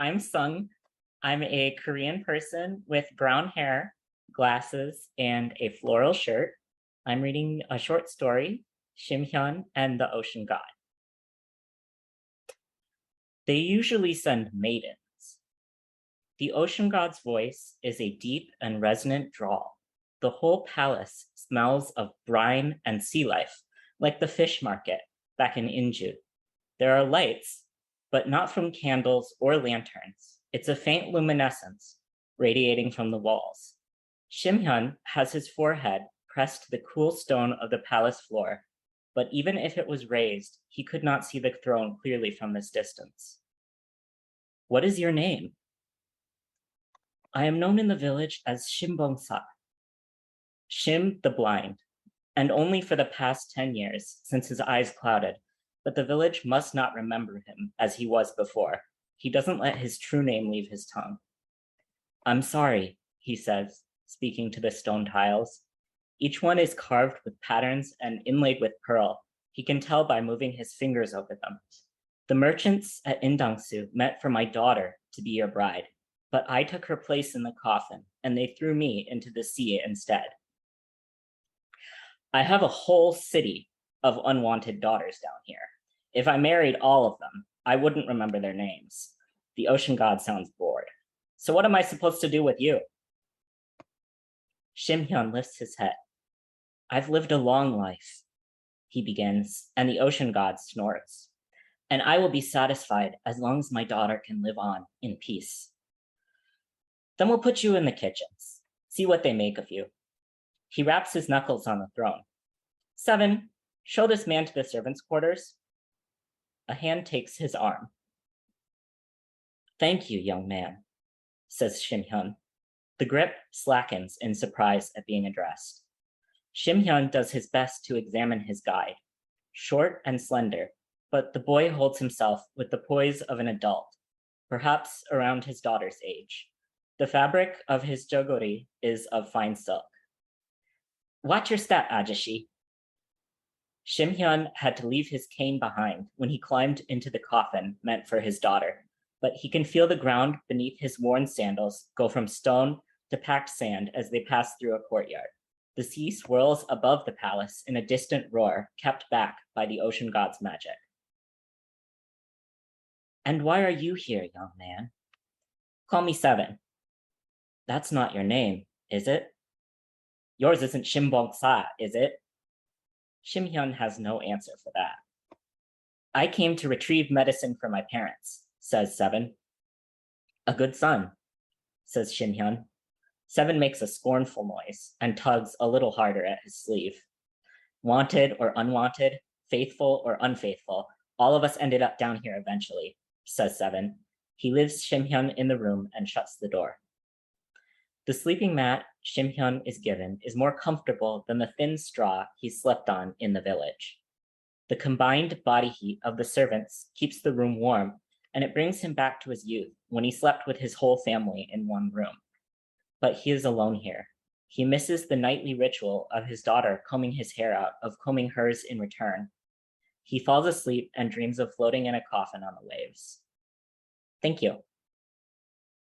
I'm Seung. I'm a Korean person with brown hair, glasses, and a floral shirt. I'm reading a short story, Shimhyun and the Ocean God. They usually send maidens. The ocean god's voice is a deep and resonant drawl. The whole palace smells of brine and sea life, like the fish market back in Inju. There are lights, but not from candles or lanterns. It's a faint luminescence radiating from the walls. Shimhyun has his forehead pressed to the cool stone of the palace floor, but even if it was raised, he could not see the throne clearly from this distance. What is your name? I am known in the village as Shimbongsa, Shim the blind, and only for the past 10 years since his eyes clouded, but the village must not remember him as he was before. He doesn't let his true name leave his tongue. I'm sorry, he says, speaking to the stone tiles. Each one is carved with patterns and inlaid with pearl. He can tell by moving his fingers over them. The merchants at Indangsu meant for my daughter to be your bride, but I took her place in the coffin and they threw me into the sea instead. I have a whole city of unwanted daughters down here. If I married all of them, I wouldn't remember their names. The ocean god sounds bored. So what am I supposed to do with you? Shimhyun lifts his head. I've lived a long life, he begins, and the ocean god snorts. And I will be satisfied as long as my daughter can live on in peace. Then we'll put you in the kitchens. See what they make of you. He raps his knuckles on the throne. 7, show this man to the servants' quarters. A hand takes his arm. Thank you, young man, says Shimhyun. The grip slackens in surprise at being addressed. Shimhyun does his best to examine his guide. Short and slender, but the boy holds himself with the poise of an adult, perhaps around his daughter's age. The fabric of his jogori is of fine silk. Watch your step, Ajashi. Shimhyun had to leave his cane behind when he climbed into the coffin meant for his daughter, but he can feel the ground beneath his worn sandals go from stone to packed sand as they pass through a courtyard. The sea swirls above the palace in a distant roar kept back by the ocean god's magic. And why are you here, young man? Call me 7. That's not your name, is it? Yours isn't Shimbong-sa, is it? Shimhyun has no answer for that. I came to retrieve medicine for my parents, says 7. A good son, says Shimhyun. 7 makes a scornful noise and tugs a little harder at his sleeve. Wanted or unwanted, faithful or unfaithful, all of us ended up down here eventually, says 7. He leaves Shimhyun in the room and shuts the door. The sleeping mat Shimhyun is given is more comfortable than the thin straw he slept on in the village. The combined body heat of the servants keeps the room warm, and it brings him back to his youth when he slept with his whole family in one room. But he is alone here. He misses the nightly ritual of his daughter combing his hair out, of combing hers in return. He falls asleep and dreams of floating in a coffin on the waves. Thank you.